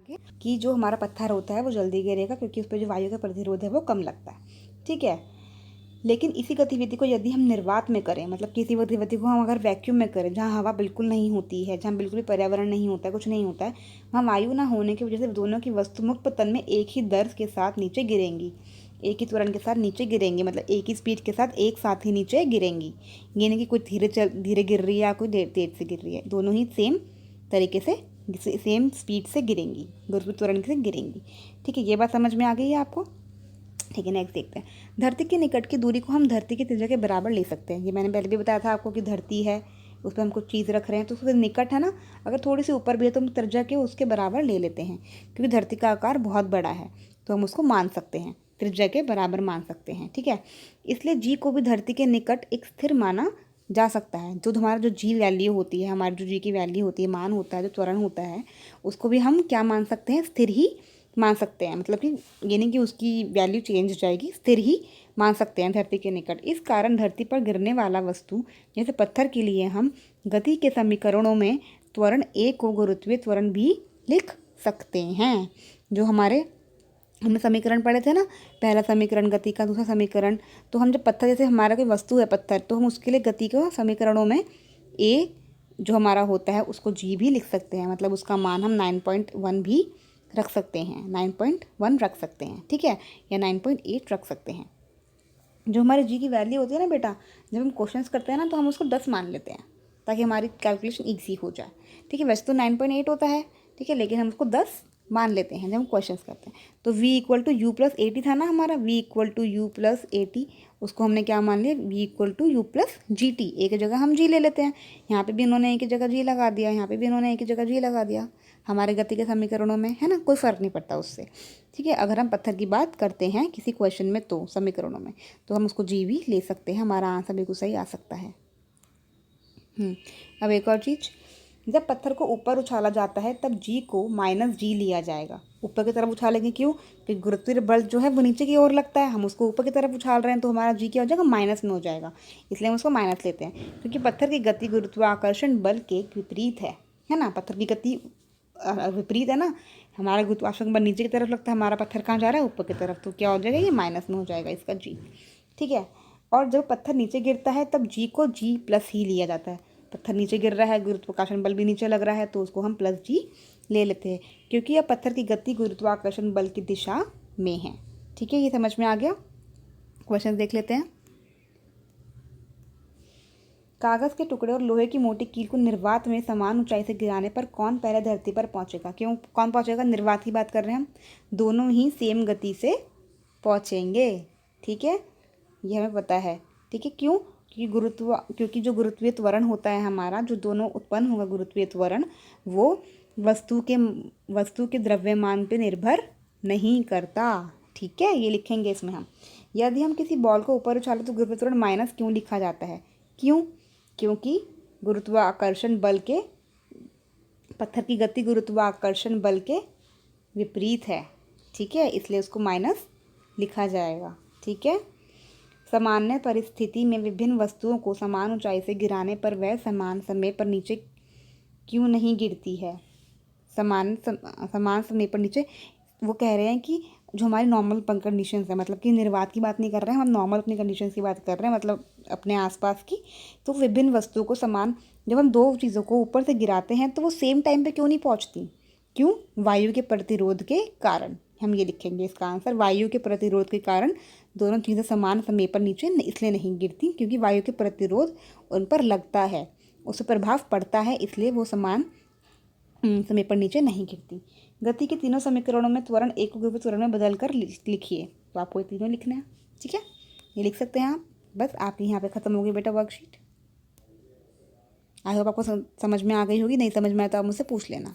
कि जो हमारा पत्थर होता है वो जल्दी गिरेगा क्योंकि उस पर जो वायु का प्रतिरोध है वो कम लगता है। ठीक है, लेकिन इसी गतिविधि को यदि हम निर्वात में करें, मतलब किसी गतिविधि को हम अगर वैक्यूम में करें, जहाँ हवा बिल्कुल नहीं होती है, जहाँ बिल्कुल भी पर्यावरण नहीं होता है, कुछ नहीं होता है, वहाँ वायु ना होने की वजह से दोनों की वस्तु मुक्त पतन में एक ही दर के साथ नीचे गिरेंगी, एक ही त्वरण के साथ नीचे गिरेंगी, मतलब एक ही स्पीड के साथ एक साथ ही नीचे गिरेंगी। ये नहीं कि कोई धीरे गिर रही है या कोई तेज से गिर रही है, दोनों ही सेम तरीके से सेम स्पीड से गिरेंगी, गुरुत्व त्वरण से गिरेंगी। ठीक है, ये बात समझ में आ गई है आपको? ठीक है, नेक्स्ट देखते हैं। धरती के निकट की दूरी को हम धरती की त्रिज्या के बराबर ले सकते हैं। ये मैंने पहले भी बताया था आपको कि धरती है, उस पर हम कुछ चीज़ रख रहे हैं तो उसके निकट है ना, अगर थोड़ी सी ऊपर भी है तो हम त्रिज्या के उसके बराबर ले लेते हैं, क्योंकि धरती का आकार बहुत बड़ा है तो हम उसको मान सकते हैं, त्रिज्या के बराबर मान सकते हैं। ठीक है, इसलिए जी को भी धरती के निकट एक स्थिर माना जा सकता है। जो हमारा जो जी वैल्यू होती है, हमारी जो जी की वैल्यू होती है, मान होता है, जो त्वरण होता है, उसको भी हम क्या मान सकते हैं? स्थिर ही मान सकते हैं। मतलब कि ये नहीं कि उसकी वैल्यू चेंज हो जाएगी, स्थिर ही मान सकते हैं धरती के निकट। इस कारण धरती पर गिरने वाला वस्तु जैसे पत्थर के लिए हम गति के समीकरणों में त्वरण ए को गुरुत्वीय त्वरण भी लिख सकते हैं। जो हमारे हमने समीकरण पढ़े थे ना, पहला समीकरण गति का, दूसरा समीकरण, तो हम जब पत्थर, जैसे हमारा कोई वस्तु है पत्थर, तो हम उसके लिए गति को समीकरणों में ए जो हमारा होता है उसको जी भी लिख सकते हैं। मतलब उसका मान हम 9.1 भी रख सकते हैं, 9.1 रख सकते हैं। ठीक है, या 9.8 रख सकते हैं। जो हमारी जी की वैल्यू होती है ना बेटा, जब हम क्वेश्चंस करते हैं ना तो हम उसको 10 मान लेते हैं ताकि हमारी कैलकुलेशन ईजी हो जाए। ठीक है, वैसे तो 9.8 होता है, ठीक है, लेकिन हम उसको 10 मान लेते हैं जब हम क्वेश्चंस करते हैं। तो v equal to u plus a t था ना हमारा, v equal to u plus a t, उसको हमने क्या मान लिया? v equal to u plus g t. एक जगह हम जी ले लेते हैं, यहाँ पे भी इन्होंने एक ही जगह जी लगा दिया, यहाँ पे भी इन्होंने एक ही जगह जी लगा दिया, हमारे गति के समीकरणों में, है ना, कोई फ़र्क नहीं पड़ता उससे। ठीक है, अगर हम पत्थर की बात करते हैं किसी क्वेश्चन में तो समीकरणों में, तो हम उसको जी भी ले सकते हैं, हमारा आंसर बिल्कुल सही आ सकता है। अब एक और चीज़, जब पत्थर को ऊपर उछाला जाता है तब जी को माइनस जी लिया जाएगा। ऊपर की तरफ उछालेंगे, क्यों? क्योंकि गुरुत्वीय बल जो है वो नीचे की ओर लगता है, हम उसको ऊपर की तरफ उछाल रहे हैं तो हमारा जी क्या हो जाएगा? माइनस में हो जाएगा, इसलिए हम उसको माइनस लेते हैं। क्योंकि पत्थर की गति गुरुत्वाकर्षण बल के विपरीत है ना, पत्थर की गति विपरीत है ना, हमारा गुरुत्वाकर्षण बल नीचे की तरफ लगता है, हमारा पत्थर कहाँ जा रहा है? ऊपर की तरफ, तो क्या हो जाएगा? ये माइनस में हो जाएगा इसका जी। ठीक है, और जब पत्थर नीचे गिरता है तब जी को जी प्लस ही लिया जाता है। पत्थर नीचे गिर रहा है, गुरुत्वाकर्षण बल भी नीचे लग रहा है, तो उसको हम प्लस जी ले लेते हैं, क्योंकि यह पत्थर की गति गुरुत्वाकर्षण बल की दिशा में है। ठीक है, ये समझ में आ गया? क्वेश्चन देख लेते हैं। कागज़ के टुकड़े और लोहे की मोटी कील को निर्वात में समान ऊंचाई से गिराने पर कौन पहले धरती पर पहुंचेगा? क्यों कौन पहुंचेगा? निर्वात की बात कर रहे हैं हम, दोनों ही सेम गति से पहुंचेंगे। ठीक है, ये हमें पता है। ठीक है, क्यों? क्योंकि जो गुरुत्वीय त्वरण होता है हमारा, जो दोनों उत्पन्न होगा गुरुत्वीय त्वरण, वो वस्तु के द्रव्यमान पे निर्भर नहीं करता। ठीक है, ये लिखेंगे इसमें हम। यदि हम किसी बॉल को ऊपर उछालें तो गुरुत्वीय त्वरण माइनस क्यों लिखा जाता है? क्यों? क्योंकि गुरुत्वाकर्षण बल के, पत्थर की गति गुरुत्वाकर्षण बल के विपरीत है। ठीक है, इसलिए उसको माइनस लिखा जाएगा। ठीक है, सामान्य परिस्थिति में विभिन्न वस्तुओं को समान ऊंचाई से गिराने पर वह समान समय पर नीचे क्यों नहीं गिरती है? समान समय पर नीचे, वो कह रहे हैं कि जो हमारी नॉर्मल कंडीशंस है, मतलब कि निर्वात की बात नहीं कर रहे हैं हम, नॉर्मल अपनी कंडीशंस की बात कर रहे हैं, मतलब अपने आसपास की। तो विभिन्न वस्तुओं को समान, जब हम दो चीज़ों को ऊपर से गिराते हैं तो वो सेम टाइम पे क्यों नहीं पहुंचती? क्यों? वायु के प्रतिरोध के कारण। हम ये लिखेंगे इसका आंसर, वायु के प्रतिरोध के कारण दोनों चीज़ें समान समय पर नीचे इसलिए नहीं गिरती, क्योंकि वायु के प्रतिरोध उन पर लगता है, उससे प्रभाव पड़ता है, इसलिए वो समान समय पर नीचे नहीं गिरती। गति के तीनों समीकरणों में त्वरण एक को गुरुत्वीय त्वरण में बदल कर लिखिए। तो आपको ये तीनों लिखना है। ठीक है, ये लिख सकते हैं आप। बस आपकी यहाँ पे ख़त्म हो गई बेटा वर्कशीट। आई होप आपको समझ में आ गई होगी, नहीं समझ में आया तो आप मुझसे पूछ लेना।